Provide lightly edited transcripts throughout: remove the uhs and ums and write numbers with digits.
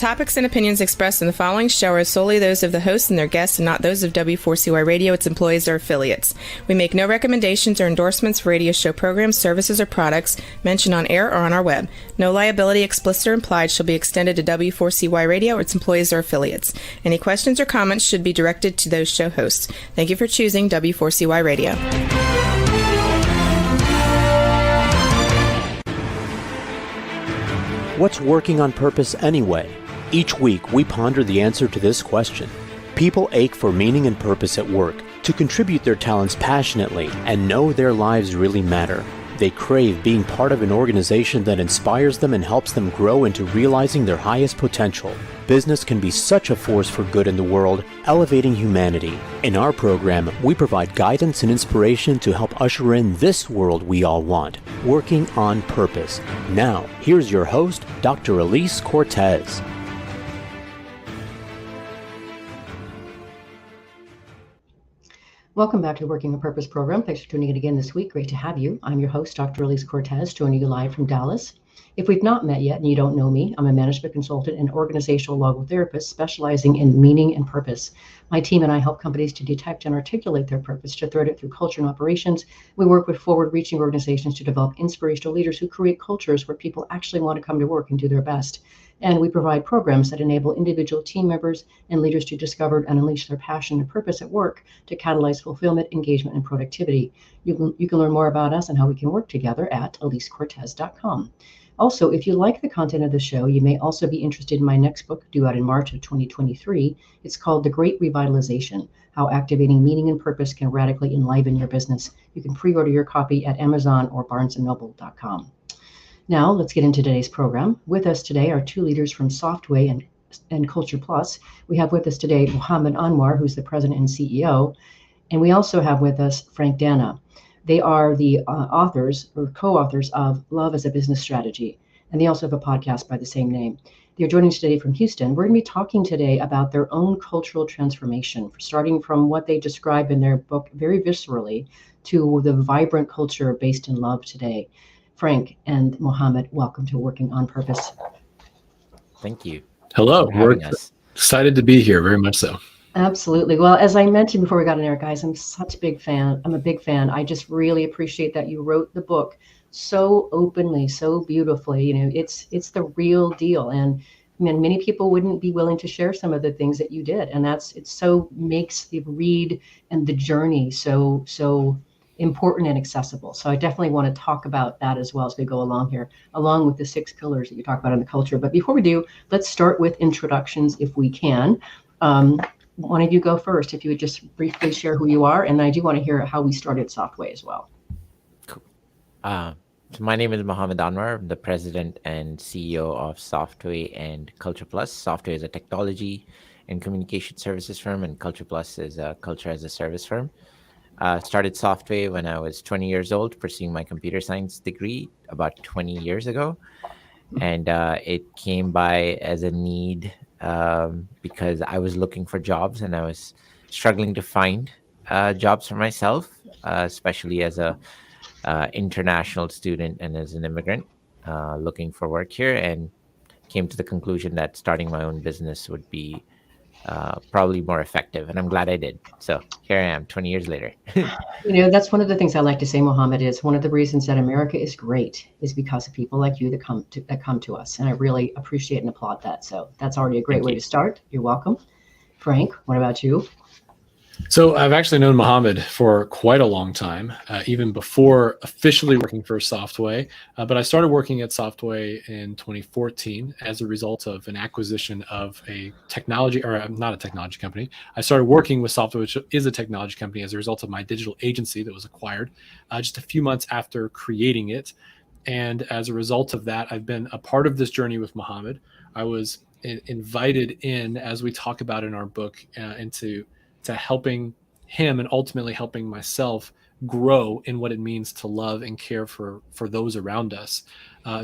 topics and opinions expressed in the following show are solely those of the host and their guests and not those of W4CY Radio, its employees, or affiliates. We make no recommendations or endorsements for radio show programs, services, or products mentioned on air or on our web. No liability, explicit or implied, shall be extended to W4CY Radio or its employees or affiliates. Any questions or comments should be directed to those show hosts. Thank you for choosing W4CY Radio. What's working on purpose anyway? Each week, we ponder the answer to this question. People ache for meaning and purpose at work, to contribute their talents passionately and know their lives really matter. They crave being part of an organization that inspires them and helps them grow into realizing their highest potential. Business can be such a force for good in the world, elevating humanity. In our program, we provide guidance and inspiration to help usher in this world we all want, working on purpose. Now, here's your host, Dr. Elise Cortez. Welcome back to the Working on Purpose program. Thanks for tuning in again this week. Great to have you. I'm your host, Dr. Elise Cortez, joining you live from Dallas. If we've not met yet and you don't know me, I'm a management consultant and organizational logotherapist specializing in meaning and purpose. My team and I help companies to detect and articulate their purpose, to thread it through culture and operations. We work with forward-reaching organizations to develop inspirational leaders who create cultures where people actually want to come to work and do their best. And we provide programs that enable individual team members and leaders to discover and unleash their passion and purpose at work to catalyze fulfillment, engagement, and productivity. You can learn more about us and how we can work together at elisecortez.com. Also, if you like the content of the show, you may also be interested in my next book, due out in March of 2023. It's called The Great Revitalization: How Activating Meaning and Purpose Can Radically Enliven Your Business. You can pre-order your copy at Amazon or barnesandnoble.com. Now, let's get into today's program. With us today are two leaders from Softway and Culture Plus. We have with us today Mohammed Anwar, who's the president and CEO, and we also have with us Frank Dana. They are the authors or co-authors of Love as a Business Strategy, and they also have a podcast by the same name. They're joining us today from Houston. We're going to be talking today about their own cultural transformation, starting from what they describe in their book very viscerally to the vibrant culture based in love today. Frank and Mohammed, welcome to Working on Purpose. Thank you. Hello. We're excited to be here, very much so. Absolutely. Well, as I mentioned before we got in there, guys, I'm such a big fan. I'm a big fan. I just really appreciate that you wrote the book so openly, so beautifully. You know, it's the real deal. And I mean, many people wouldn't be willing to share some of the things that you did. And it so makes the read and the journey so important and accessible. So I definitely want to talk about that as well as we go along here, along with the 6 pillars that you talk about in the culture. But before we do, let's start with introductions if we can. One of you go first, if you would just briefly share who you are. And I do want to hear how we started Softway as well. Cool. So my name is Mohammed Anwar. I'm the president and CEO of Softway and Culture Plus. Softway is a technology and communication services firm, and Culture Plus is a culture as a service firm. Started Softway when I was 20 years old, pursuing my computer science degree about 20 years ago. And it came by as a need because I was looking for jobs and I was struggling to find jobs for myself, especially as a international student and as an immigrant looking for work here, and came to the conclusion that starting my own business would be probably more effective, and I'm glad I did. So here I am 20 years later. You know, that's one of the things I like to say, Mohammed, is one of the reasons that America is great is because of people like you that come to us. And I really appreciate and applaud that. So that's already a great way to start. You're welcome. Frank, what about you? So I've actually known Mohammed for quite a long time, even before officially working for Softway. But I started working at Softway in 2014 as a result of an acquisition of a technology, or not a technology company. I started working with Softway, which is a technology company, as a result of my digital agency that was acquired just a few months after creating it. And as a result of that, I've been a part of this journey with Mohammed. I was invited in, as we talk about in our book, into helping him and ultimately helping myself grow in what it means to love and care for those around us.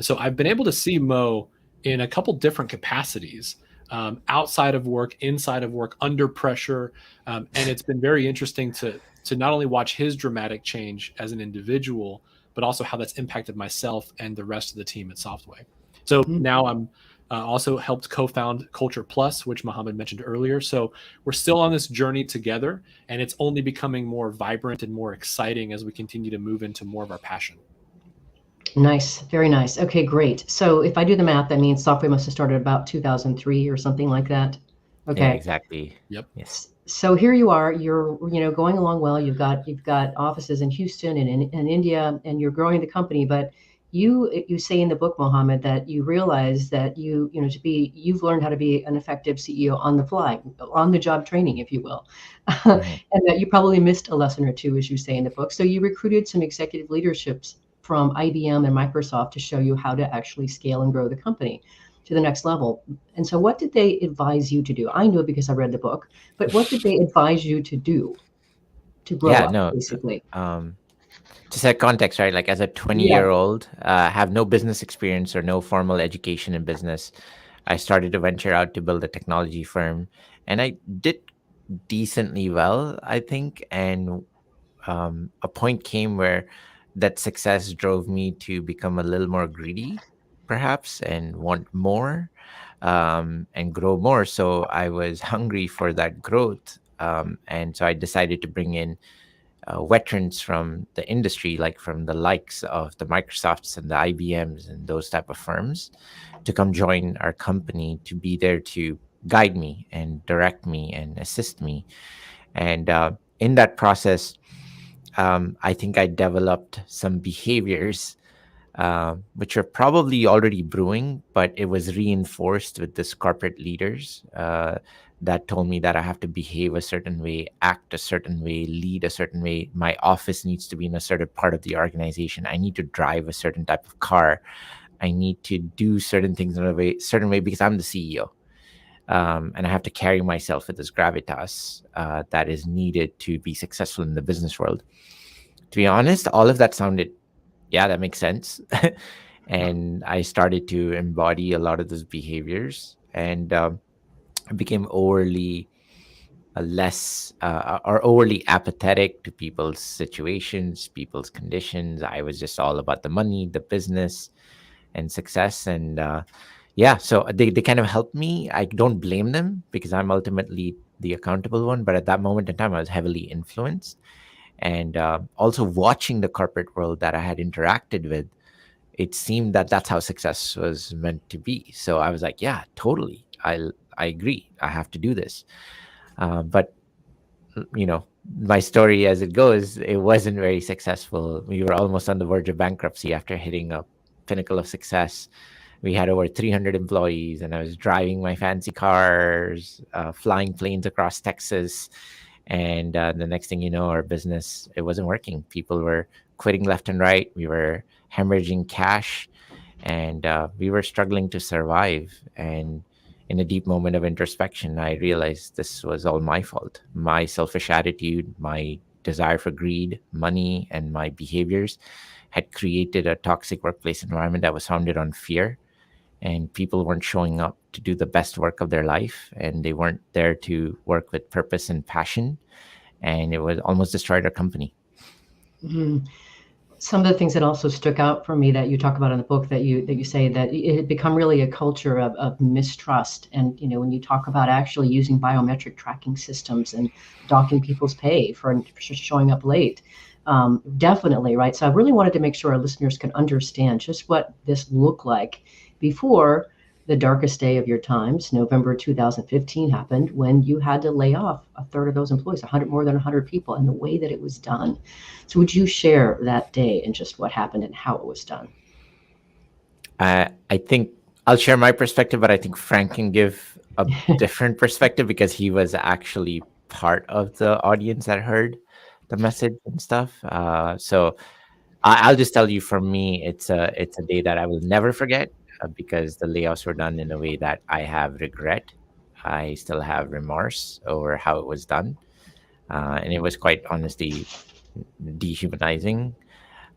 So I've been able to see Mo in a couple different capacities, outside of work, inside of work, under pressure. And it's been very interesting to not only watch his dramatic change as an individual, but also how that's impacted myself and the rest of the team at Softway. So now I'm Also helped co-found Culture Plus, which Mohammed mentioned earlier. So we're still on this journey together, and it's only becoming more vibrant and more exciting as we continue to move into more of our passion. Nice. Very nice. Okay, great. So if I do the math, that means Softway must have started about 2003 or something like that. Okay. Yeah, exactly. Yep. Yes. So here you are, you're, going along well. You've got offices in Houston and in India, and you're growing the company. But you say in the book, Mohammed, that you realize that you've learned how to be an effective CEO on the fly, on the job training, if you will, Mhm. and that you probably missed a lesson or two, as you say in the book. So you recruited some executive leaderships from IBM and Microsoft to show you how to actually scale and grow the company to the next level. And so what did they advise you to do? I knew it because I read the book, but what did they advise you to do to grow Yeah, up, no. basically? Um, to set context, right? Like as a 20 Yeah. year old, have no business experience or no formal education in business. I started to venture out to build a technology firm, and I did decently well, I think. And a point came where that success drove me to become a little more greedy, perhaps, and want more, and grow more. So I was hungry for that growth. And so I decided to bring in veterans from the industry, like from the likes of the Microsofts and the IBMs and those type of firms, to come join our company, to be there to guide me and direct me and assist me. And in that process, I think I developed some behaviors which are probably already brewing, but it was reinforced with this corporate leaders that told me that I have to behave a certain way, act a certain way, lead a certain way. My office needs to be in a certain part of the organization. I need to drive a certain type of car. I need to do certain things in a certain way because I'm the CEO. And I have to carry myself with this gravitas that is needed to be successful in the business world. To be honest, all of that sounded, yeah, that makes sense. And I started to embody a lot of those behaviors, and I became overly less or overly apathetic to people's situations, people's conditions. I was just all about the money, the business, and success. And yeah, so they kind of helped me. I don't blame them because I'm ultimately the accountable one. But at that moment in time, I was heavily influenced. And also watching the corporate world that I had interacted with, it seemed that that's how success was meant to be. So I was like, yeah, totally. I agree. I have to do this. But you know, my story as it goes, it wasn't very successful. We were almost on the verge of bankruptcy after hitting a pinnacle of success. We had over 300 employees, and I was driving my fancy cars, flying planes across Texas. And the next thing you know, our business, it wasn't working. People were quitting left and right. We were hemorrhaging cash, and we were struggling to survive. And in a deep moment of introspection, I realized this was all my fault. My selfish attitude, my desire for greed, money, and my behaviors had created a toxic workplace environment that was founded on fear. And people weren't showing up to do the best work of their life, and they weren't there to work with purpose and passion. And it was almost destroyed our company. Mhm. Some of the things that also stuck out for me that you talk about in the book, that you say that it had become really a culture of mistrust. And when you talk about actually using biometric tracking systems and docking people's pay for showing up late, definitely, right? So I really wanted to make sure our listeners can understand just what this looked like before the darkest day of your times, November 2015, happened, when you had to lay off a third of those employees, more than 100 people, and the way that it was done. So would you share that day and just what happened and how it was done? I think I'll share my perspective, but I think Frank can give a different perspective because he was actually part of the audience that heard the message and stuff. So I'll just tell you, for me, it's a day that I will never forget because the layoffs were done in a way that I have regret. I still have remorse over how it was done, and it was quite honestly dehumanizing.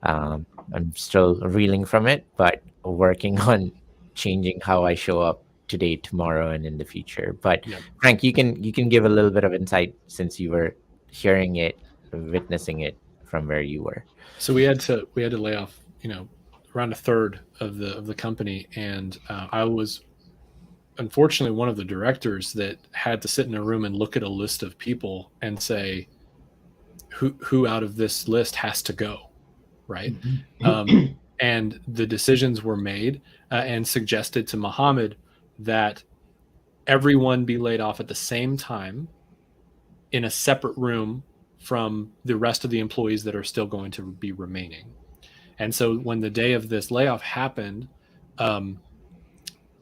I'm still reeling from it, but working on changing how I show up today, tomorrow, and in the future. But Yep. Frank, you can give a little bit of insight since you were hearing it, witnessing it from where you were. So we had to lay off, around a third of the company, and I was unfortunately one of the directors that had to sit in a room and look at a list of people and say, who out of this list has to go, right? And the decisions were made and suggested to Mohammed that everyone be laid off at the same time in a separate room from the rest of the employees that are still going to be remaining. And so when the day of this layoff happened,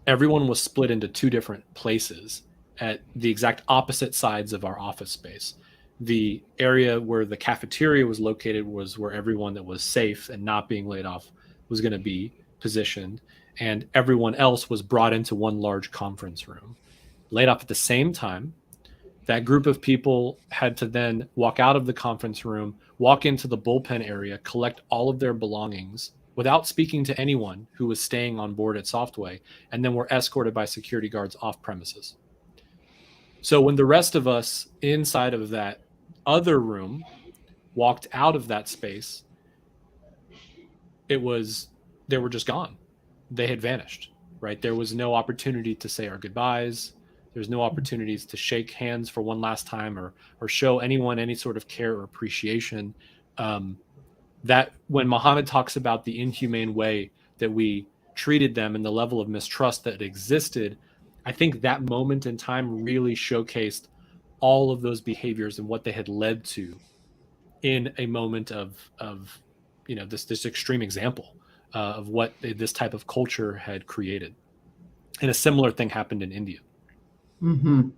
everyone was split into two different places at the exact opposite sides of our office space. The area where the cafeteria was located was where everyone that was safe and not being laid off was going to be positioned. And everyone else was brought into one large conference room, laid off at the same time. That group of people had to then walk out of the conference room, walk into the bullpen area, collect all of their belongings without speaking to anyone who was staying on board at Softway, and then were escorted by security guards off premises. So when the rest of us inside of that other room walked out of that space, they were just gone. They had vanished, right? There was no opportunity to say our goodbyes. There's no opportunities to shake hands for one last time or show anyone any sort of care or appreciation. That when Muhammad talks about the inhumane way that we treated them and the level of mistrust that existed, I think that moment in time really showcased all of those behaviors and what they had led to in a moment of this extreme example of what this type of culture had created. And a similar thing happened in India. Mm-hmm.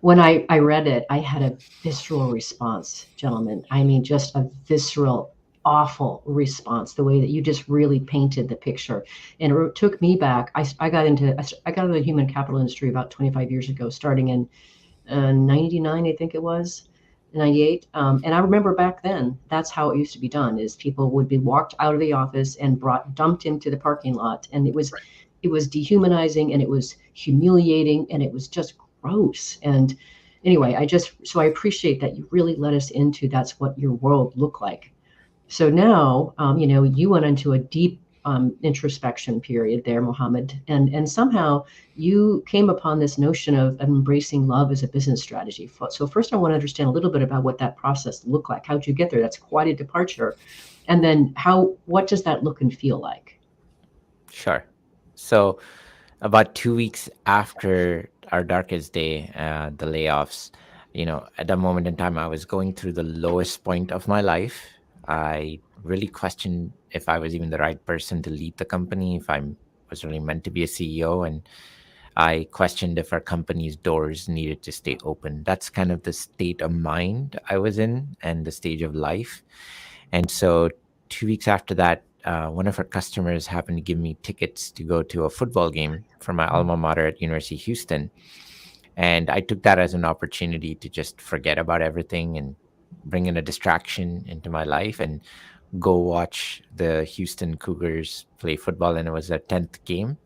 When I read it, I had a visceral response, gentlemen. I mean, just a visceral, awful response, the way that you just really painted the picture. And it took me back. I got into the human capital industry about 25 years ago, starting in 99, I think it was, 98. And I remember back then, that's how it used to be done, is people would be walked out of the office and dumped into the parking lot. And it was dehumanizing, and it was humiliating, and it was just gross. And anyway, I appreciate that you really let us into that's what your world looked like. So now, you went into a deep introspection period there, Mohammed, and somehow you came upon this notion of embracing love as a business strategy. So first, I want to understand a little bit about what that process looked like. How'd you get there? That's quite a departure. And then what does that look and feel like? Sure. So about 2 weeks after our darkest day, the layoffs, at that moment in time, I was going through the lowest point of my life. I really questioned if I was even the right person to lead the company, if I was really meant to be a CEO. And I questioned if our company's doors needed to stay open. That's kind of the state of mind I was in and the stage of life. And so 2 weeks after that, one of our customers happened to give me tickets to go to a football game for my alma mater at University of Houston. And I took that as an opportunity to just forget about everything and bring in a distraction into my life and go watch the Houston Cougars play football. And it was their 10th game.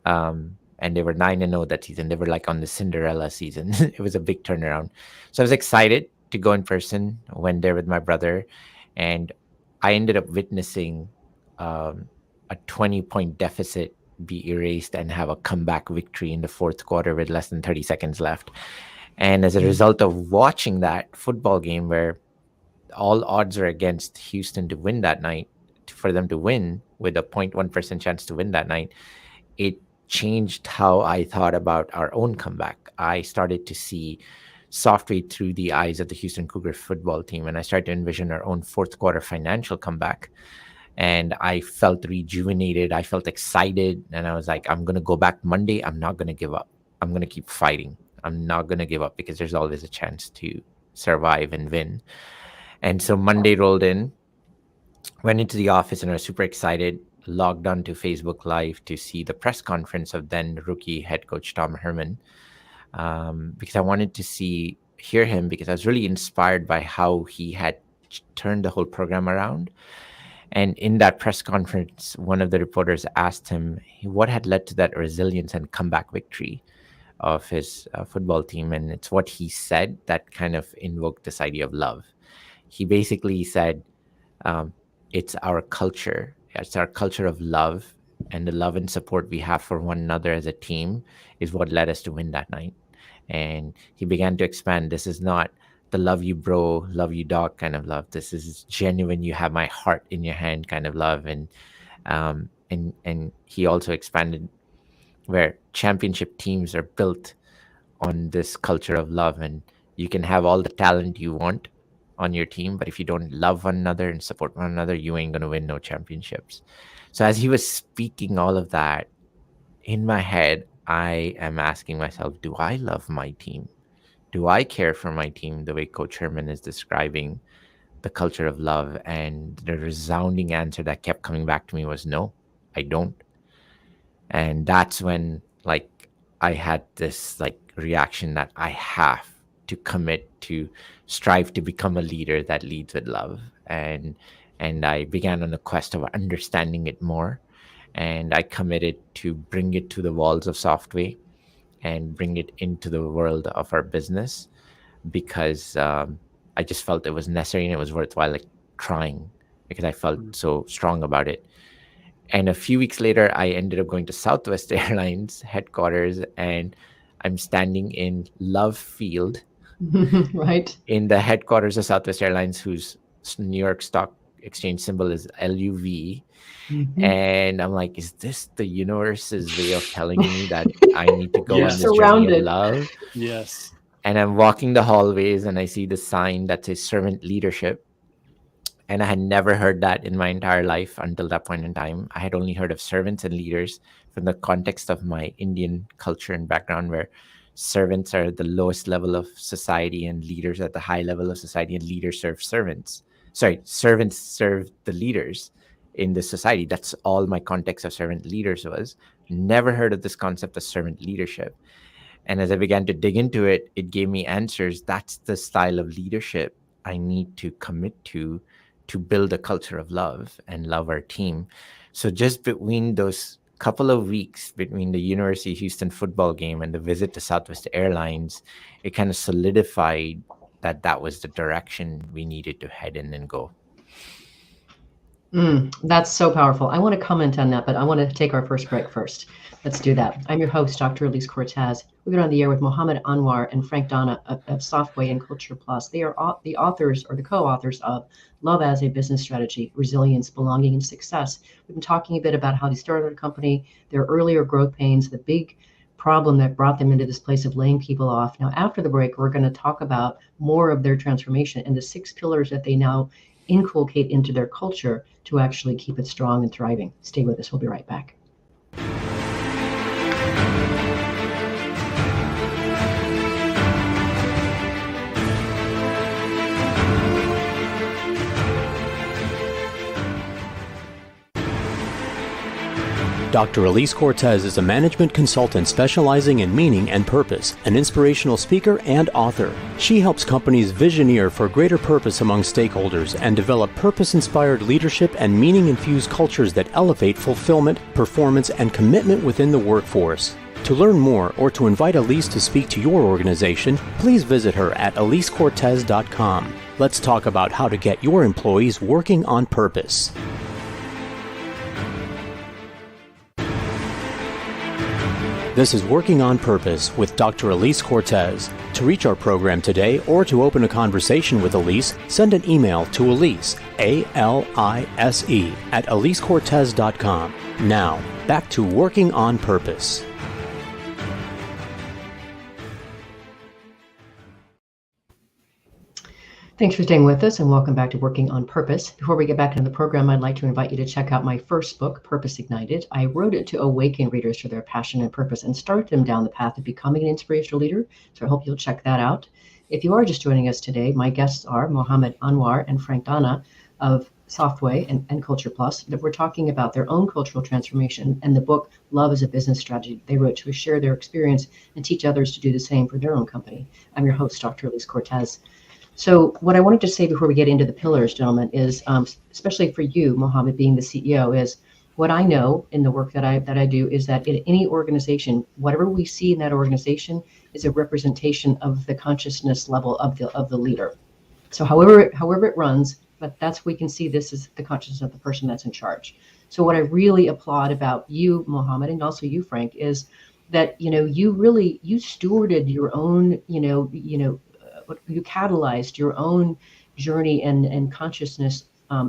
And they were 9-0 that season. They were like on the Cinderella season. It was a big turnaround. So I was excited to go in person. I went there with my brother. And I ended up witnessing a 20-point deficit be erased and have a comeback victory in the fourth quarter with less than 30 seconds left. And as a result of watching that football game where all odds are against Houston to win that night, for them to win with a 0.1% chance to win that night, it changed how I thought about our own comeback. I started to see Softway through the eyes of the Houston Cougar football team, and I started to envision our own fourth quarter financial comeback. And I felt rejuvenated. I felt excited. And I was like, I'm going to go back Monday. I'm not going to give up. I'm going to keep fighting. I'm not going to give up because there's always a chance to survive and win. And so Monday rolled in, went into the office, and I was super excited, logged on to Facebook Live to see the press conference of then rookie head coach Tom Herman, because I wanted to hear him, because I was really inspired by how he had turned the whole program around. And in that press conference, one of the reporters asked him what had led to that resilience and comeback victory of his football team. And it's what he said that kind of invoked this idea of love. He basically said, it's our culture. It's our culture of love and the love and support we have for one another as a team is what led us to win that night. And he began to expand. This is not the love you bro, love you dog kind of love. This is genuine, you have my heart in your hand kind of love. And he also expanded where championship teams are built on this culture of love, and you can have all the talent you want on your team, but if you don't love one another and support one another, you ain't going to win no championships. So as he was speaking all of that, in my head I am asking myself, do I love my team? Do I care for my team the way Coach Herman is describing the culture of love? And the resounding answer that kept coming back to me was no, I don't. And that's when I had this reaction that I have to commit to strive to become a leader that leads with love. And I began on a quest of understanding it more, and I committed to bring it to the walls of Softway and bring it into the world of our business, because I just felt it was necessary and it was worthwhile trying, because I felt so strong about it. And a few weeks later, I ended up going to Southwest Airlines headquarters, and I'm standing in Love Field, right, in the headquarters of Southwest Airlines, whose New York Stock Exchange symbol is LUV. And I'm like, is this the universe's way of telling me that I need to go on this journey of love? Yes. And I'm walking the hallways and I see the sign that says servant leadership. And I had never heard that in my entire life until that point in time. I had only heard of servants and leaders from the context of my Indian culture and background, where servants are at the lowest level of society and leaders at the high level of society, and leaders serve servants. Sorry, servants serve the leaders in the society. That's all my context of servant leaders was. Never heard of this concept of servant leadership. And as I began to dig into it, it gave me answers. That's the style of leadership I need to commit to build a culture of love and love our team. So just between those couple of weeks, between the University of Houston football game and the visit to Southwest Airlines, it kind of solidified that was the direction we needed to head in and go. That's so powerful. I want to comment on that, but I want to take our first break first. Let's do that. I'm your host, Dr. Elise Cortez. We've been on the air with Mohammed Anwar and Frank Donna of Softway and Culture Plus. They are the authors or the co-authors of Love as a Business Strategy, Resilience, Belonging, and Success. We've been talking a bit about how they started their company, their earlier growth pains, the big problem that brought them into this place of laying people off. Now, after the break, we're going to talk about more of their transformation and the 6 pillars that they now inculcate into their culture to actually keep it strong and thriving. Stay with us. We'll be right back. Dr. Elise Cortez is a management consultant specializing in meaning and purpose, an inspirational speaker and author. She helps companies visioneer for greater purpose among stakeholders and develop purpose-inspired leadership and meaning-infused cultures that elevate fulfillment, performance, and commitment within the workforce. To learn more or to invite Elise to speak to your organization, please visit her at elisecortez.com. Let's talk about how to get your employees working on purpose. This is Working on Purpose with Dr. Elise Cortez. To reach our program today or to open a conversation with Elise, send an email to Elise, A-L-I-S-E, at elisecortez.com. Now, back to Working on Purpose. Thanks for staying with us and welcome back to Working on Purpose. Before we get back into the program, I'd like to invite you to check out my first book, Purpose Ignited. I wrote it to awaken readers to their passion and purpose and start them down the path of becoming an inspirational leader. So I hope you'll check that out. If you are just joining us today, my guests are Mohammed Anwar and Frank Donna of Softway and Culture Plus. That we're talking about their own cultural transformation and the book, Love as a Business Strategy, they wrote to share their experience and teach others to do the same for their own company. I'm your host, Dr. Elise Cortez. So what I wanted to say before we get into the pillars, gentlemen, is especially for you, Mohammed, being the CEO, is what I know in the work that I do is that in any organization, whatever we see in that organization is a representation of the consciousness level of the leader. So however it runs, but we can see this is the consciousness of the person that's in charge. So what I really applaud about you, Mohammed, and also you, Frank, is that, you stewarded your own, you catalyzed your own journey and consciousness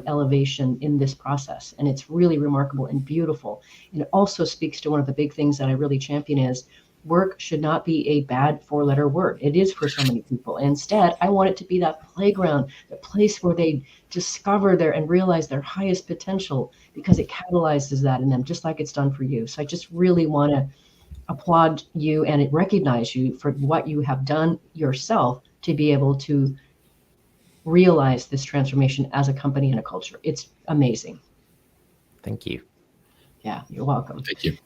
elevation in this process. And it's really remarkable and beautiful. And it also speaks to one of the big things that I really champion is work should not be a bad four-letter word. It is for so many people. Instead, I want it to be that playground, the place where they discover their and realize their highest potential, because it catalyzes that in them, just like it's done for you. So I just really want to applaud you and recognize you for what you have done yourself to be able to realize this transformation as a company and a culture. It's amazing. Thank you. Yeah, you're welcome. Thank you.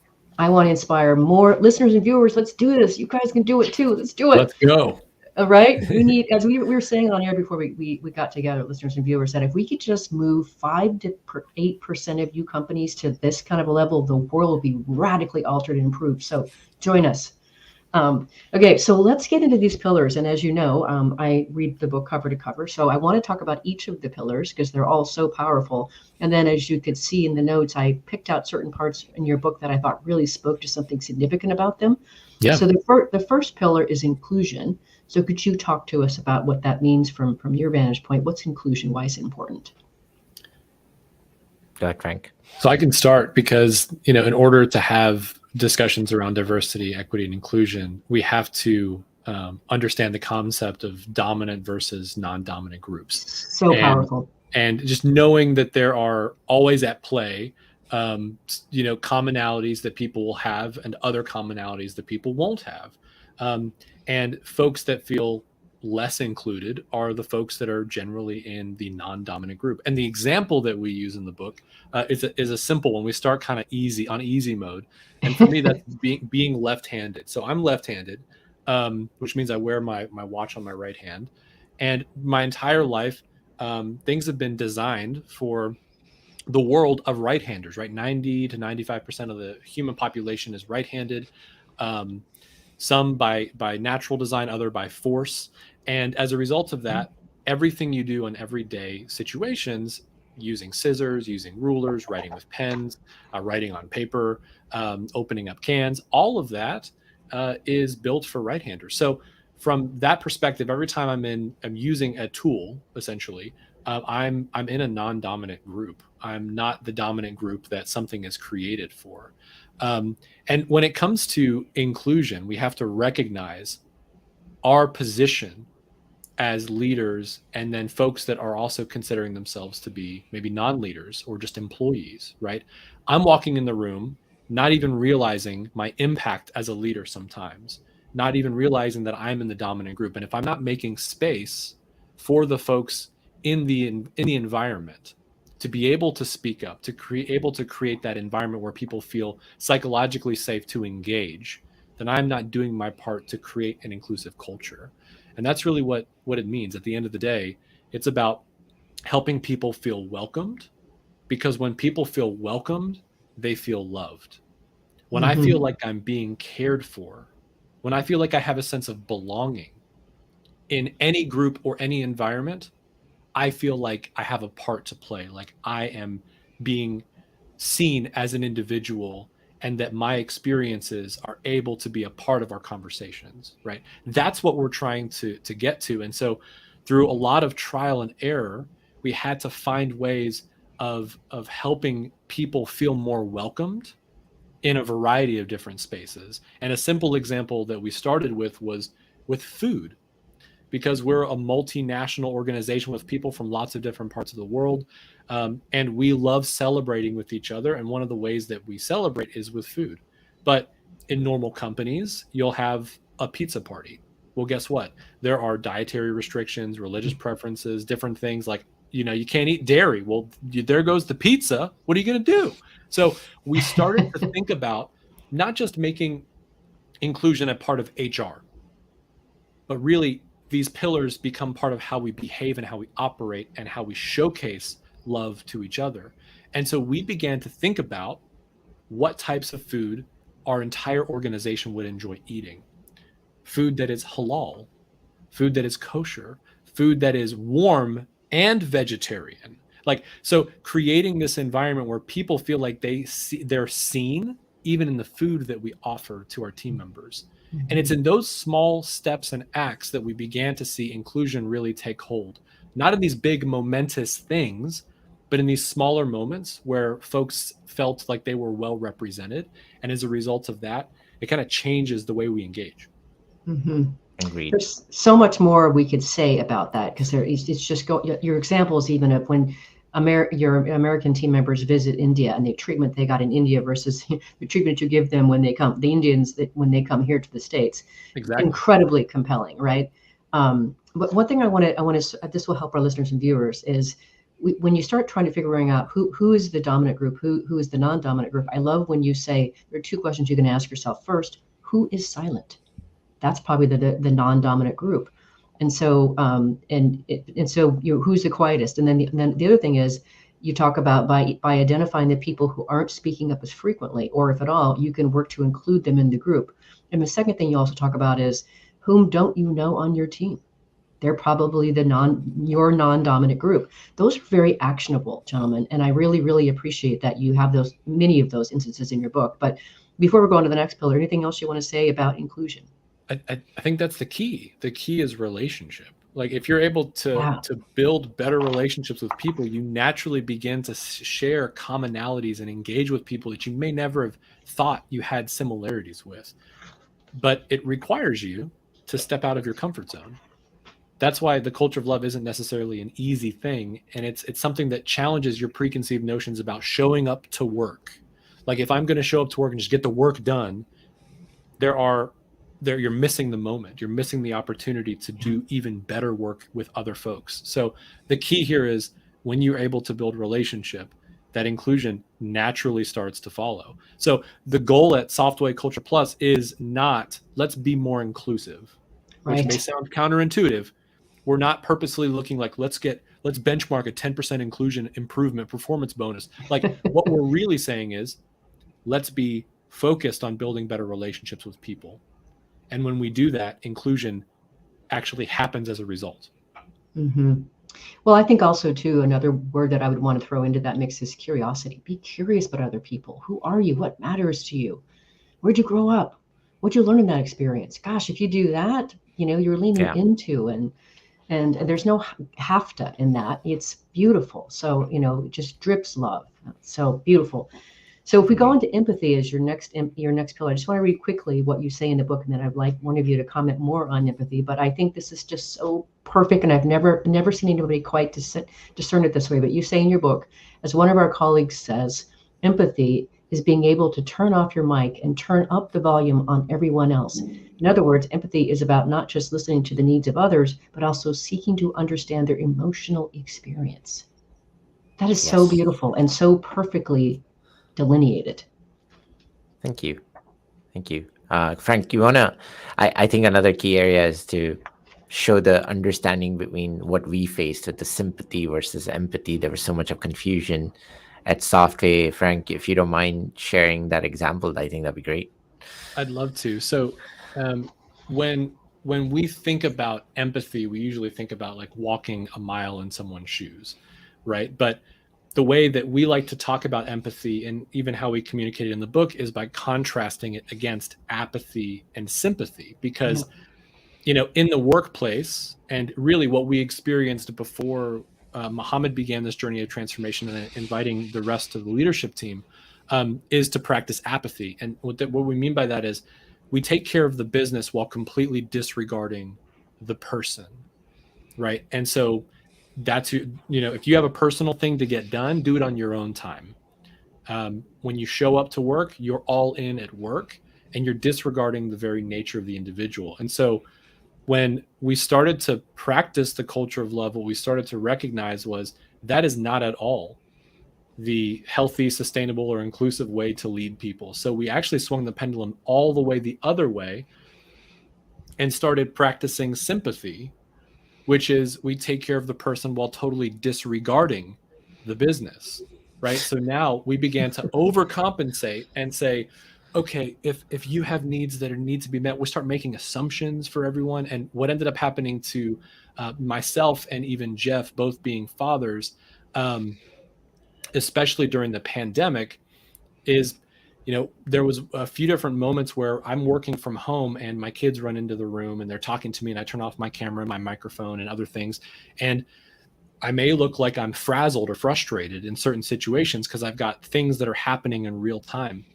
I want to inspire more listeners and viewers. Let's do this. You guys can do it too. Let's do it. Let's go. All right. We need, as we were saying on air before we got together, listeners and viewers, that if we could just move 5 to 8% of you companies to this kind of a level, the world will be radically altered and improved. So join us. Okay, so let's get into these pillars. And as you know, I read the book cover to cover. So I want to talk about each of the pillars because they're all so powerful. And then as you could see in the notes, I picked out certain parts in your book that I thought really spoke to something significant about them. Yeah. So the first pillar is inclusion. So could you talk to us about what that means from your vantage point? What's inclusion? Why is it important? Go ahead, Frank. So I can start because, in order to have discussions around diversity, equity, and inclusion, we have to understand the concept of dominant versus non-dominant groups. So powerful. And just knowing that there are always at play, commonalities that people will have and other commonalities that people won't have. And folks that feel less included are the folks that are generally in the non-dominant group. And the example that we use in the book is a simple one. We start kind of easy mode. And for me, that's being left-handed. So I'm left-handed, which means I wear my watch on my right hand. And my entire life, things have been designed for the world of right-handers, right? 90 to 95% of the human population is right-handed. Some by natural design, other by force. And as a result of that, everything you do in everyday situations, using scissors, using rulers, writing with pens, writing on paper, opening up cans, all of that is built for right-handers. So from that perspective, every time I'm using a tool, essentially, I'm in a non-dominant group. I'm not the dominant group that something is created for. And when it comes to inclusion, we have to recognize our position as leaders and then folks that are also considering themselves to be maybe non-leaders or just employees, right? I'm walking in the room, not even realizing my impact as a leader sometimes, not even realizing that I'm in the dominant group. And if I'm not making space for the folks in the environment to be able to speak up, to create that environment where people feel psychologically safe to engage, then I'm not doing my part to create an inclusive culture. And that's really what it means. At the end of the day, it's about helping people feel welcomed, because when people feel welcomed, they feel loved. When I feel like I'm being cared for, when I feel like I have a sense of belonging in any group or any environment, I feel like I have a part to play, like I am being seen as an individual and that my experiences are able to be a part of our conversations, right? That's what we're trying to get to. And so through a lot of trial and error, we had to find ways of helping people feel more welcomed in a variety of different spaces. And a simple example that we started with was with food, because we're a multinational organization with people from lots of different parts of the world. And we love celebrating with each other. And one of the ways that we celebrate is with food. But in normal companies, you'll have a pizza party. Well, guess what? There are dietary restrictions, religious preferences, different things like, you can't eat dairy. Well, there goes the pizza. What are you going to do? So we started to think about not just making inclusion a part of HR, but really these pillars become part of how we behave and how we operate and how we showcase love to each other. And so we began to think about what types of food our entire organization would enjoy eating. Food that is halal, food that is kosher, food that is warm and vegetarian. Like, so creating this environment where people feel like they're seen, even in the food that we offer to our team members. And it's in those small steps and acts that we began to see inclusion really take hold. Not in these big momentous things, but in these smaller moments where folks felt like they were well represented. And as a result of that, it kind of changes the way we engage. Agreed. There's so much more we could say about that, because it's just your examples even of when your American team members visit India and the treatment they got in India versus the treatment you give them when they come, the Indians when they come here to the States. Exactly. Incredibly compelling, right? But one thing I want to, this will help our listeners and viewers, is when you start trying to figuring out who is the dominant group, who is the non-dominant group. I love when you say there are two questions you can ask yourself. First, who is silent? That's probably the non-dominant group. And so who's the quietest? And then the other thing is, you talk about by identifying the people who aren't speaking up as frequently, or if at all, you can work to include them in the group. And the second thing you also talk about is, whom don't you know on your team? They're probably your non-dominant group. Those are very actionable, gentlemen. And I really, really appreciate that you have many of those instances in your book. But before we go on to the next pillar, anything else you want to say about inclusion? I think that's the key. The key is relationship. Like, if you're able to build better relationships with people, you naturally begin to share commonalities and engage with people that you may never have thought you had similarities with. But it requires you to step out of your comfort zone. That's why the culture of love isn't necessarily an easy thing. And it's something that challenges your preconceived notions about showing up to work. Like, if I'm going to show up to work and just get the work done, you're missing the moment. You're missing the opportunity to do even better work with other folks. So the key here is, when you're able to build relationship, that inclusion naturally starts to follow. So the goal at Softway Culture Plus is not, let's be more inclusive, which may sound counterintuitive. We're not purposely looking like, let's benchmark a 10% inclusion improvement performance bonus. Like, what we're really saying is, let's be focused on building better relationships with people. And when we do that, inclusion actually happens as a result. Well, I think also, too, another word that I would want to throw into that mix is curiosity. Be curious about other people. Who are you? What matters to you? Where'd you grow up? What'd you learn in that experience? Gosh, if you do that, you're leaning into, and there's no have to in that. It's beautiful. So, it just drips love. So beautiful. So if we go into empathy as your next pillar, I just want to read quickly what you say in the book, and then I'd like one of you to comment more on empathy. But I think this is just so perfect, and I've never seen anybody quite discern it this way. But you say in your book, as one of our colleagues says, empathy is being able to turn off your mic and turn up the volume on everyone else. In other words, empathy is about not just listening to the needs of others, but also seeking to understand their emotional experience. That is so beautiful and so perfectly delineated. Thank you. Frank, I think another key area is to show the understanding between what we faced with the sympathy versus empathy. There was so much of confusion at Softway. Frank, if you don't mind sharing that example, I think that'd be great. I'd love to. So when we think about empathy, we usually think about like walking a mile in someone's shoes, right? But the way that we like to talk about empathy, and even how we communicate it in the book, is by contrasting it against apathy and sympathy. Because, in the workplace, and really what we experienced before Mohammed began this journey of transformation and inviting the rest of the leadership team, is to practice apathy. And what we mean by that is, we take care of the business while completely disregarding the person, right? And so that's, if you have a personal thing to get done, do it on your own time. When you show up to work, you're all in at work, and you're disregarding the very nature of the individual. And so when we started to practice the culture of love, what we started to recognize was that is not at all the healthy, sustainable, or inclusive way to lead people. So we actually swung the pendulum all the way the other way and started practicing sympathy, which is, we take care of the person while totally disregarding the business, right? So now we began to overcompensate and say, okay, if you have needs that need to be met, we start making assumptions for everyone. And what ended up happening to myself and even Jeff, both being fathers, especially during the pandemic, is, there was a few different moments where I'm working from home and my kids run into the room and they're talking to me, and I turn off my camera and my microphone and other things. And I may look like I'm frazzled or frustrated in certain situations because I've got things that are happening in real time.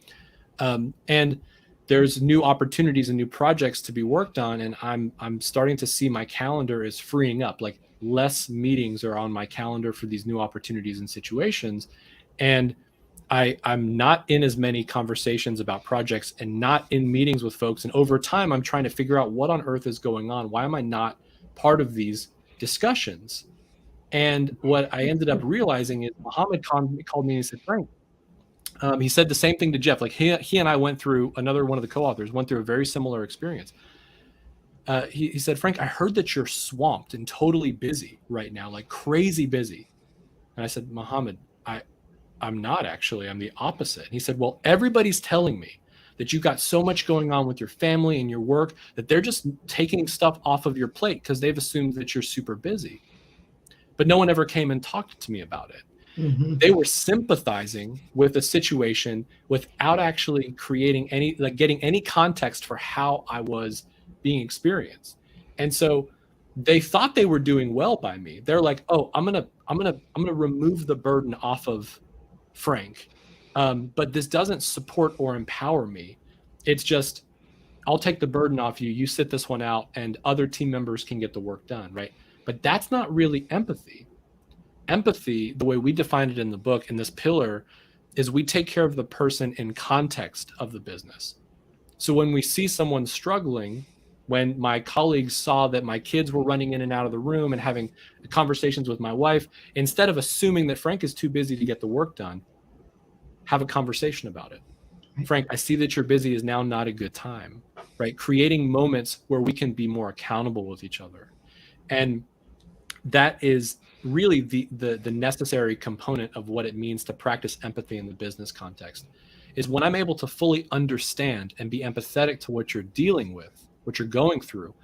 And there's new opportunities and new projects to be worked on. And I'm starting to see my calendar is freeing up, like less meetings are on my calendar for these new opportunities and situations. And I'm not in as many conversations about projects and not in meetings with folks. And over time, I'm trying to figure out what on earth is going on. Why am I not part of these discussions? And what I ended up realizing is Mohammed called me and he said, Frank, he said the same thing to Jeff. Like he and I went through, another one of the co-authors went through a very similar experience. He said, Frank, I heard that you're swamped and totally busy right now, like crazy busy. And I said, Mohammed, I'm not actually, I'm the opposite. And he said, well, everybody's telling me that you've got so much going on with your family and your work that they're just taking stuff off of your plate because they've assumed that you're super busy. But no one ever came and talked to me about it. Mm-hmm. They were sympathizing with a situation without actually creating getting any context for how I was being experienced. And so they thought they were doing well by me. They're like, oh, I'm gonna remove the burden off of Frank. But this doesn't support or empower me. It's just, I'll take the burden off you. You sit this one out and other team members can get the work done, right? But that's not really empathy. Empathy, the way we define it in the book, in this pillar, is we take care of the person in context of the business. So when we see someone struggling, when my colleagues saw that my kids were running in and out of the room and having conversations with my wife, instead of assuming that Frank is too busy to get the work done, have a conversation about it. Right. Frank, I see that you're busy is now not a good time, right? Creating moments where we can be more accountable with each other. And that is really the necessary component of what it means to practice empathy in the business context, is when I'm able to fully understand and be empathetic to what you're dealing with, what you're going through,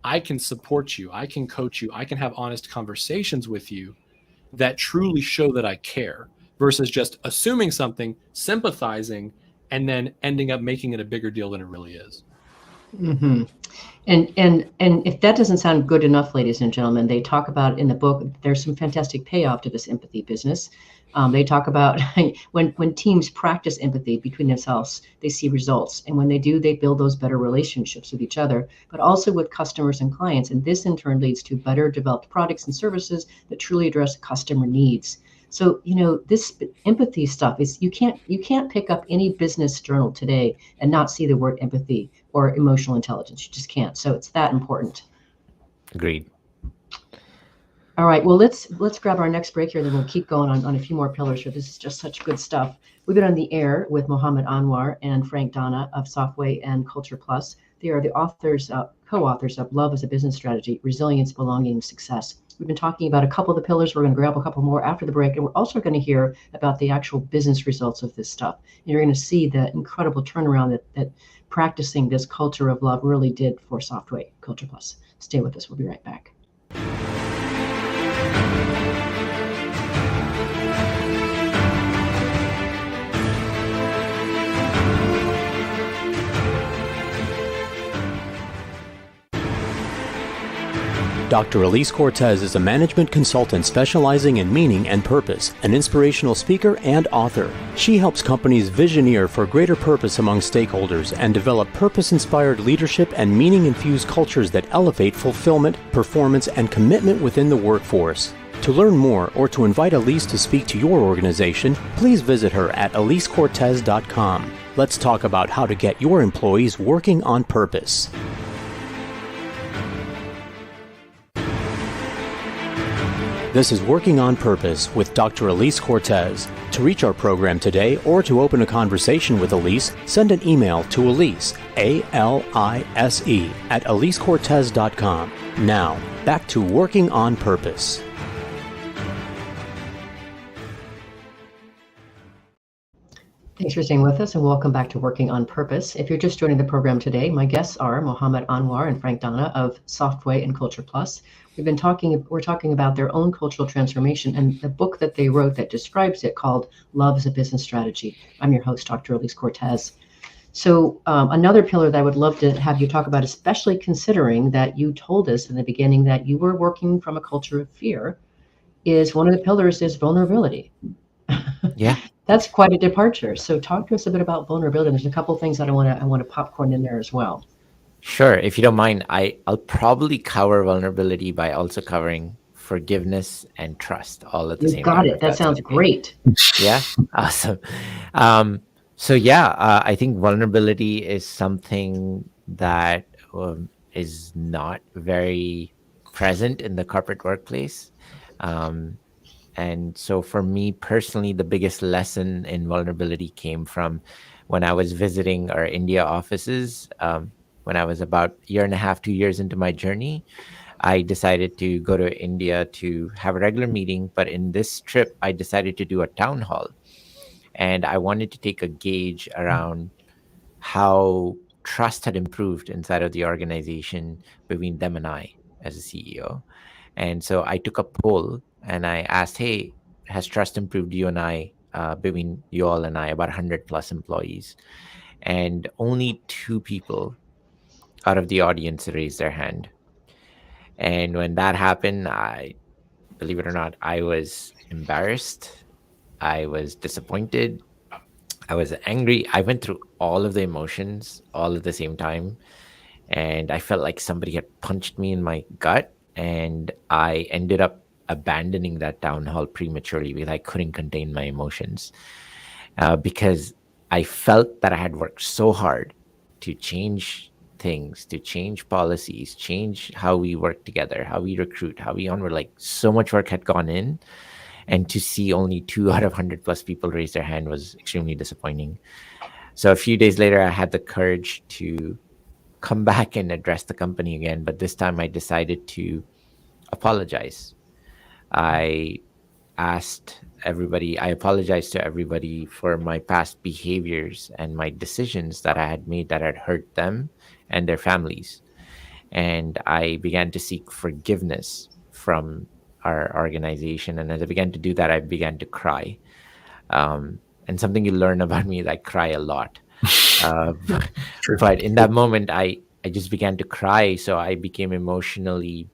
I can support you, I can coach you, I can have honest conversations with you that truly show that I care, versus just assuming something, sympathizing, and then ending up making it a bigger deal than it really is. Mm-hmm. And if that doesn't sound good enough, ladies and gentlemen, they talk about in the book, there's some fantastic payoff to this empathy business. They talk about when teams practice empathy between themselves, they see results. And when they do, they build those better relationships with each other, but also with customers and clients. And this in turn leads to better developed products and services that truly address customer needs. So, this empathy stuff is, you can't pick up any business journal today and not see the word empathy or emotional intelligence. You just can't. So it's that important. Agreed. All right. Well, let's grab our next break here, then we'll keep going on a few more pillars here. This is just such good stuff. We've been on the air with Mohammed Anwar and Frank Donna of Softway and Culture Plus. They are the co-authors of Love as a Business Strategy, Resilience, Belonging, Success. We've been talking about a couple of the pillars. We're going to grab a couple more after the break. And we're also going to hear about the actual business results of this stuff. And you're going to see the incredible turnaround that practicing this culture of love really did for Softway Culture Plus. Stay with us. We'll be right back. Dr. Elise Cortez is a management consultant specializing in meaning and purpose, an inspirational speaker and author. She helps companies visioneer for greater purpose among stakeholders and develop purpose-inspired leadership and meaning-infused cultures that elevate fulfillment, performance, and commitment within the workforce. To learn more or to invite Elise to speak to your organization, please visit her at elisecortez.com. Let's talk about how to get your employees working on purpose. This is Working on Purpose with Dr. Elise Cortez. To reach our program today or to open a conversation with Elise, send an email to Elise, A-L-I-S-E, at elisecortez.com. Now, back to Working on Thanks for staying with us, and welcome back to Working on Purpose. If you're just joining the program today, my guests are Mohammed Anwar and Frank Donna of Softway and Culture Plus. We're talking about their own cultural transformation and the book that they wrote that describes it, called Love as a Business Strategy. I'm your host, Dr. Elise Cortez. So another pillar that I would love to have you talk about, especially considering that you told us in the beginning that you were working from a culture of fear, is one of the pillars is vulnerability. Yeah. That's quite a departure. So talk to us a bit about vulnerability. There's a couple of things that I want to popcorn in there as well. Sure. If you don't mind, I'll probably cover vulnerability by also covering forgiveness and trust all at the You've same got time. it. if That that's sounds okay. great. Yeah. Awesome. I think vulnerability is something that is not very present in the corporate workplace. And so for me personally, the biggest lesson in vulnerability came from when I was visiting our India offices. When I was about a year and a half, 2 years into my journey, I decided to go to India to have a regular meeting. But in this trip, I decided to do a town hall. And I wanted to take a gauge around how trust had improved inside of the organization between them and I as a CEO. And so I took a poll and I asked, hey, has trust improved you and I, between you all and I, about 100 plus employees? And only two people out of the audience raised their hand. And when that happened, believe it or not, I was embarrassed. I was disappointed. I was angry. I went through all of the emotions all at the same time. And I felt like somebody had punched me in my gut. And I ended up abandoning that town hall prematurely because I couldn't contain my emotions. Because I felt that I had worked so hard to change things, to change policies, change how we work together, how we recruit, how we onward. Like, so much work had gone in. And to see only 2 out of 100 plus people raise their hand was extremely disappointing. So a few days later, I had the courage to come back and address the company again. But this time I decided to apologize. I I apologized to everybody for my past behaviors and my decisions that I had made that had hurt them and their families. And I began to seek forgiveness from our organization. And as I began to do that, I began to cry. And something you learn about me is I cry a lot. Uh, True. but in that moment, I just began to cry. So I became emotionally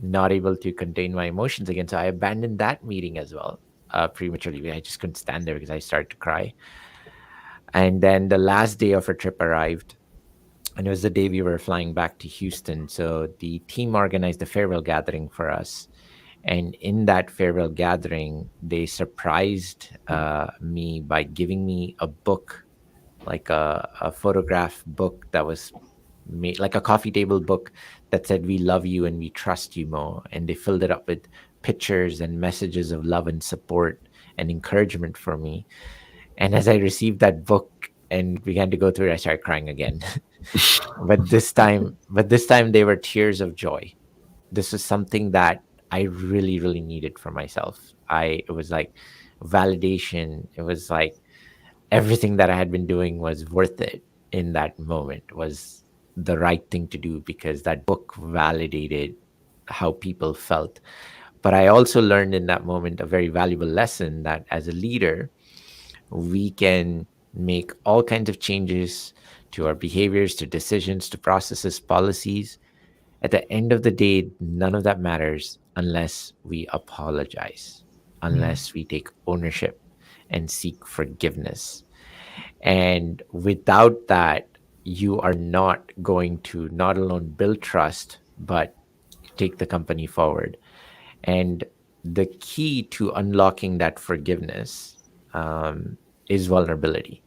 not able to contain my emotions again. So I abandoned that meeting as well, prematurely. I just couldn't stand there because I started to cry. And then the last day of our trip arrived, and it was the day we were flying back to Houston. So the team organized a farewell gathering for us. And in that farewell gathering, they surprised me by giving me a book, like a photograph book that was made, like a coffee table book that said, "We love you and we trust you, Mo." And they filled it up with pictures and messages of love and support and encouragement for me. And as I received that book and began to go through it, I started crying again. But this time they were tears of joy. This was something that I really, really needed for myself. It was like validation. It was like everything that I had been doing was worth it in that moment, was the right thing to do, because that book validated how people felt. But I also learned in that moment a very valuable lesson that as a leader, we can make all kinds of changes to our behaviors, to decisions, to processes, policies. At the end of the day, none of that matters unless we apologize, unless we take ownership and seek forgiveness. And without that, you are not going to not alone build trust, but take the company forward. And the key to unlocking that forgiveness is vulnerability.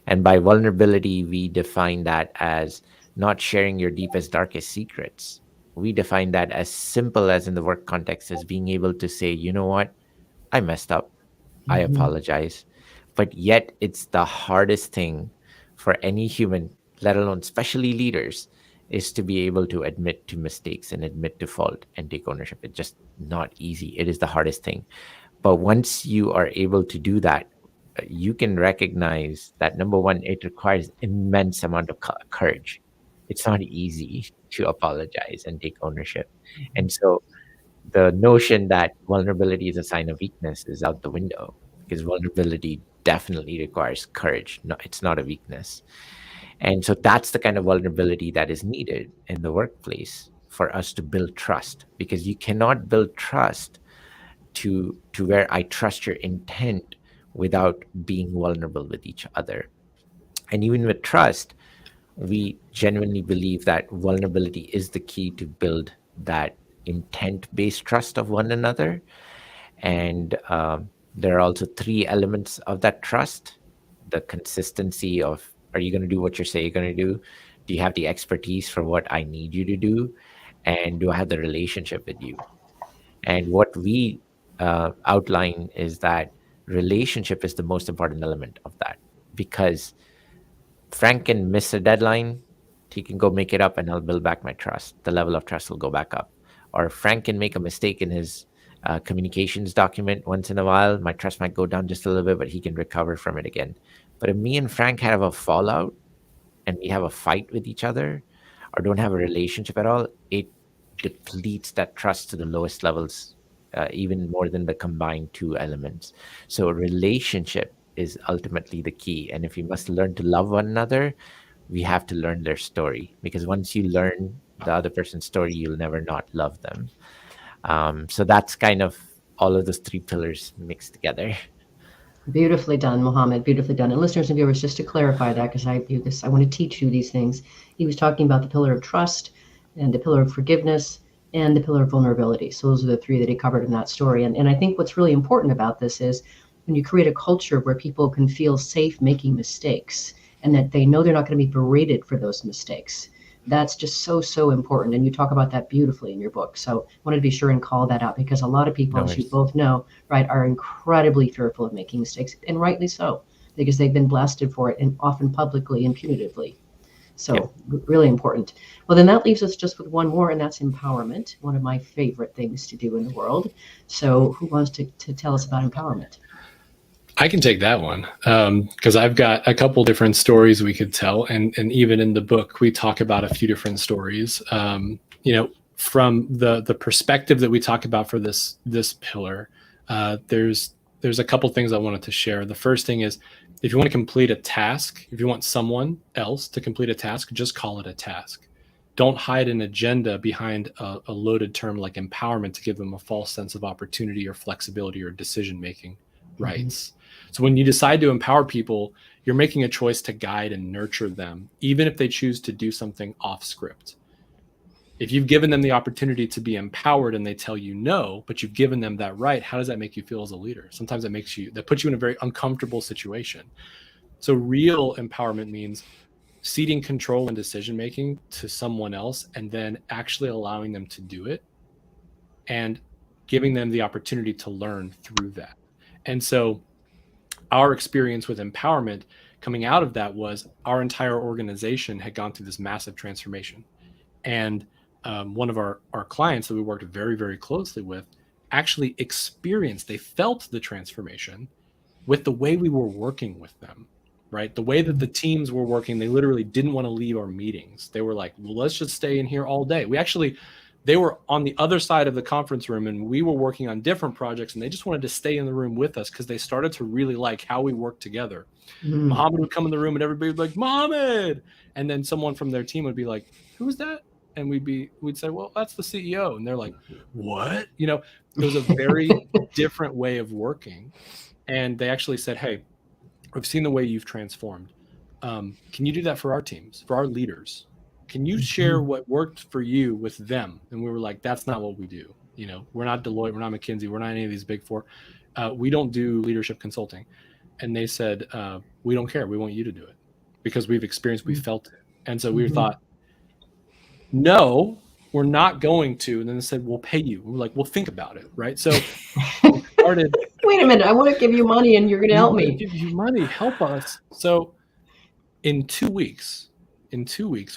And by vulnerability, we define that as not sharing your deepest, darkest secrets. We define that as simple as in the work context as being able to say, you know what, I messed up. I apologize. But yet, it's the hardest thing for any human, let alone especially leaders, is to be able to admit to mistakes and admit to fault and take ownership. It's just not easy. It is the hardest thing. But once you are able to do that, you can recognize that, number one, it requires immense amount of courage. It's not easy to apologize and take ownership. And so the notion that vulnerability is a sign of weakness is out the window, because vulnerability definitely requires courage. No, it's not a weakness. And so that's the kind of vulnerability that is needed in the workplace for us to build trust, because you cannot build trust to where I trust your intent without being vulnerable with each other. And even with trust, we genuinely believe that vulnerability is the key to build that intent-based trust of one another. And there are also three elements of that trust: the consistency of, are you going to do what you say you're going to do? Do you have the expertise for what I need you to do? And do I have the relationship with you? And what we outline is that relationship is the most important element of that, because Frank can miss a deadline, he can go make it up, and I'll build back my trust. The level of trust will go back up. Or Frank can make a mistake in his communications document once in a while. My trust might go down just a little bit, but he can recover from it again. But if me and Frank have a fallout and we have a fight with each other, or don't have a relationship at all, it depletes that trust to the lowest levels, even more than the combined two elements. So a relationship is ultimately the key. And if we must learn to love one another, we have to learn their story, because once you learn the other person's story, you'll never not love them. So that's kind of all of those three pillars mixed together. Beautifully done, Mohammed. Beautifully done. And listeners and viewers, just to clarify that, because I do this, I want to teach you these things. He was talking about the pillar of trust and the pillar of forgiveness and the pillar of vulnerability. So those are the three that he covered in that story. And I think what's really important about this is when you create a culture where people can feel safe making mistakes and that they know they're not going to be berated for those mistakes. That's just so important. And you talk about that beautifully in your book. So I wanted to be sure and call that out, because a lot of people, as you both know, right, are incredibly fearful of making mistakes, and rightly so, because they've been blasted for it, and often publicly and punitively. So really important. Well, then that leaves us just with one more, and that's empowerment, one of my favorite things to do in the world. So who wants to tell us about empowerment? I can take that one, because I've got a couple different stories we could tell, and even in the book we talk about a few different stories. From the perspective that we talk about for this pillar, there's a couple things I wanted to share. The first thing is, if you want to complete a task, if you want someone else to complete a task, just call it a task. Don't hide an agenda behind a loaded term like empowerment to give them a false sense of opportunity or flexibility or decision-making rights. Mm-hmm. So when you decide to empower people, you're making a choice to guide and nurture them, even if they choose to do something off script. If you've given them the opportunity to be empowered and they tell you no, but you've given them that right, how does that make you feel as a leader? Sometimes that puts you in a very uncomfortable situation. So real empowerment means ceding control and decision-making to someone else, and then actually allowing them to do it and giving them the opportunity to learn through that. And so our experience with empowerment coming out of that was our entire organization had gone through this massive transformation. And one of our clients that we worked very, very closely with actually they felt the transformation with the way we were working with them, right? The way that the teams were working, they literally didn't want to leave our meetings. They were like, well, let's just stay in here all day. They were on the other side of the conference room, and we were working on different projects, and they just wanted to stay in the room with us because they started to really like how we worked together. Mohammed would come in the room and everybody would be like, Mohammed! And then someone from their team would be like, who's that? And we'd say, well, that's the CEO. And they're like, what? It was a very different way of working. And they actually said, hey, I've seen the way you've transformed. Can you do that for our teams, for our leaders? Can you share what worked for you with them? And we were like, that's not what we do. We're not Deloitte, we're not McKinsey, we're not any of these big four. We don't do leadership consulting. And they said, we don't care. We want you to do it because we've experienced, we felt it. And so we thought, no, we're not going to. And then they said, we'll pay you. We're like, well, think about it. Right. So we started. Wait a minute. I want to give you money and you're going to help me. Give you money. Help us. So in 2 weeks,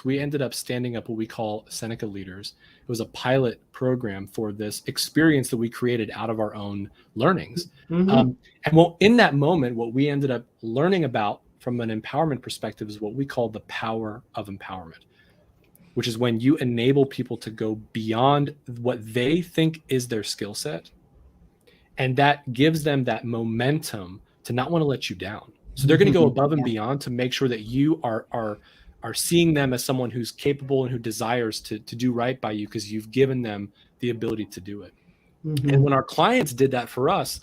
we ended up standing up what we call Seneca leaders. It was a pilot program for this experience that we created out of our own learnings. And in that moment, what we ended up learning about from an empowerment perspective is what we call the power of empowerment, which is when you enable people to go beyond what they think is their skill set. And that gives them that momentum to not want to let you down. So they're going to go above and beyond to make sure that you are seeing them as someone who's capable and who desires to do right by you, because you've given them the ability to do it. And when our clients did that for us,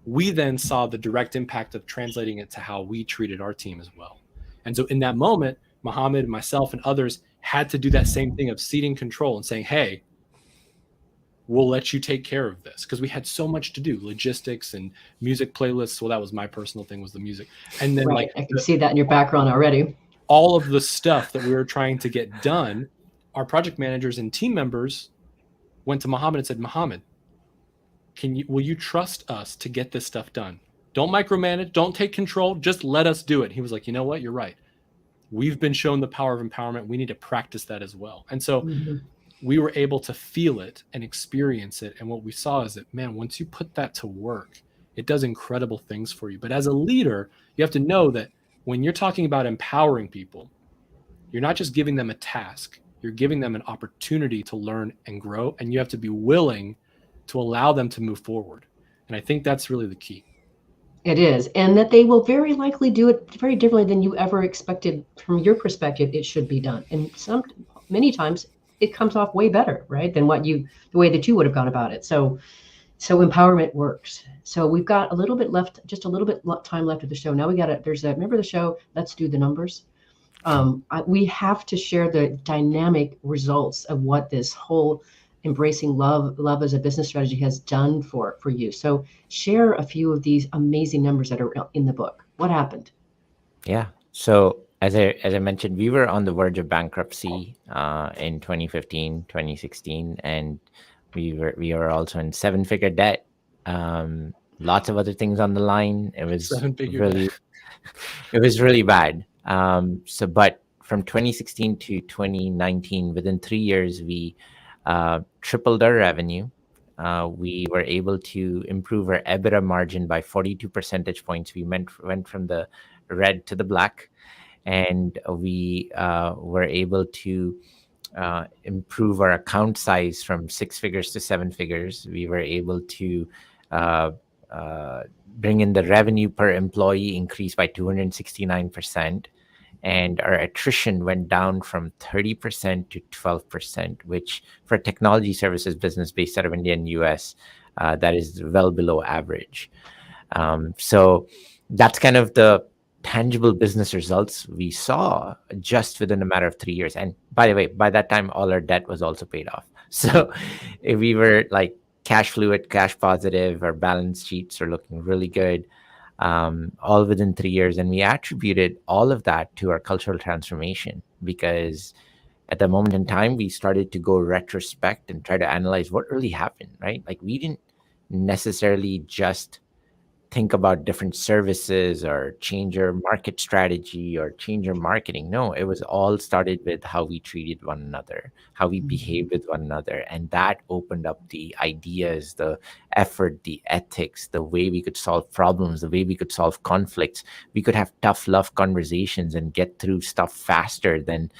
we then saw the direct impact of translating it to how we treated our team as well. And so in that moment, Mohammed, myself, and others had to do that same thing of ceding control and saying, hey, we'll let you take care of this, because we had so much to do, logistics and music playlists. Well, that was my personal thing, was the music. And then I can see that in your background already. All of the stuff that we were trying to get done, our project managers and team members went to Mohammed and said, Mohammed, will you trust us to get this stuff done? Don't micromanage, don't take control, just let us do it. He was like, you know what? You're right. We've been shown the power of empowerment. We need to practice that as well. And so we were able to feel it and experience it. And what we saw is that, man, once you put that to work, it does incredible things for you. But as a leader, you have to know that when you're talking about empowering people, you're not just giving them a task, you're giving them an opportunity to learn and grow. And you have to be willing to allow them to move forward. And I think that's really the key. It is. And that they will very likely do it very differently than you ever expected from your perspective it should be done. And many times it comes off way better, right, than the way that you would have gone about it. So empowerment works. So we've got a little bit left, just a little bit time left of the show. Now remember the show, Let's Do the Numbers? We have to share the dynamic results of what this whole embracing love as a business strategy has done for you. So share a few of these amazing numbers that are in the book. What happened? Yeah. So as I mentioned, we were on the verge of bankruptcy in 2015, 2016, and we were also in 7-figure debt. Lots of other things on the line. It was really bad. But from 2016 to 2019, within 3 years, we tripled our revenue. We were able to improve our EBITDA margin by 42 percentage points. We went from the red to the black, and we were able to improve our account size from 6 figures to 7 figures. We were able to bring in the revenue per employee increase by 269%. And our attrition went down from 30% to 12%, which for a technology services business based out of India and US, that is well below average. So that's kind of the tangible business results we saw just within a matter of 3 years. And by the way, by that time, all our debt was also paid off. So if we were like cash fluid, cash positive, our balance sheets are looking really good. All within 3 years. And we attributed all of that to our cultural transformation, because at the moment in time, we started to go retrospect and try to analyze what really happened, right? Like, we didn't necessarily just think about different services or change your market strategy or change your marketing. No, it was all started with how we treated one another, how we behaved with one another. And that opened up the ideas, the effort, the ethics, the way we could solve problems, the way we could solve conflicts. We could have tough love conversations and get through stuff faster than,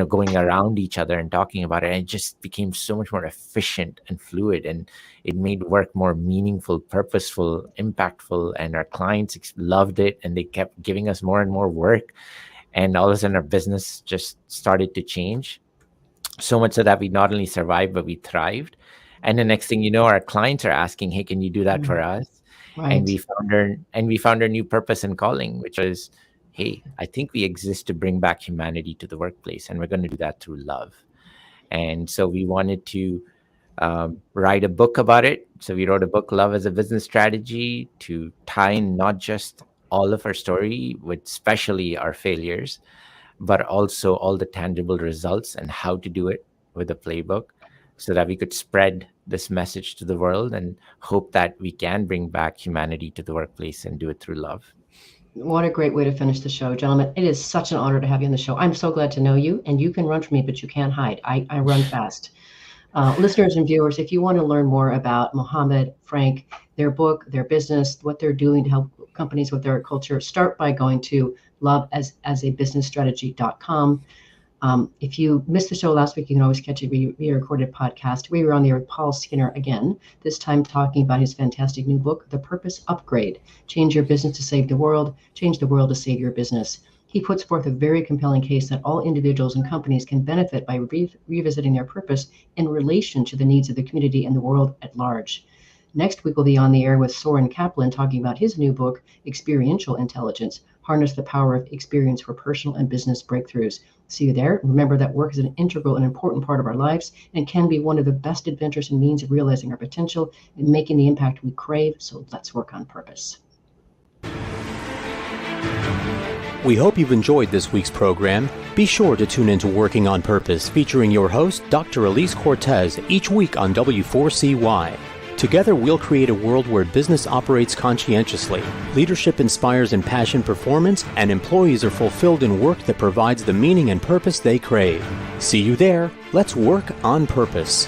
going around each other and talking about it. And it just became so much more efficient and fluid, and it made work more meaningful, purposeful, impactful. And our clients loved it, and they kept giving us more and more work. And all of a sudden, our business just started to change, so much so that we not only survived, but we thrived. And the next thing you know, our clients are asking, hey, can you do that for us? Right. And we found our new purpose and calling, which was, hey, I think we exist to bring back humanity to the workplace, and we're going to do that through love. And so we wanted to write a book about it. So we wrote a book, Love as a Business Strategy, to tie in not just all of our story, with especially our failures, but also all the tangible results and how to do it with a playbook, so that we could spread this message to the world and hope that we can bring back humanity to the workplace and do it through love. What a great way to finish the show, gentlemen. It is such an honor to have you on the show. I'm so glad to know you, and you can run from me, but you can't hide. I run fast. Listeners and viewers, if you want to learn more about Mohammed, Frank, their book, their business, what they're doing to help companies with their culture, start by going to loveasabusinessstrategy.com. If you missed the show last week, you can always catch a re-recorded podcast. We were on the air with Paul Skinner again, this time talking about his fantastic new book, The Purpose Upgrade: Change Your Business to Save the World, Change the World to Save Your Business. He puts forth a very compelling case that all individuals and companies can benefit by revisiting their purpose in relation to the needs of the community and the world at large. Next week, we'll be on the air with Soren Kaplan talking about his new book, Experiential Intelligence: Harness the Power of Experience for Personal and Business Breakthroughs. See you there. Remember that work is an integral and important part of our lives and can be one of the best adventures and means of realizing our potential and making the impact we crave. So let's work on purpose. We hope you've enjoyed this week's program. Be sure to tune into Working on Purpose, featuring your host, Dr. Elise Cortez, each week on W4CY. Together, we'll create a world where business operates conscientiously, leadership inspires impassioned performance, and employees are fulfilled in work that provides the meaning and purpose they crave. See you there. Let's work on purpose.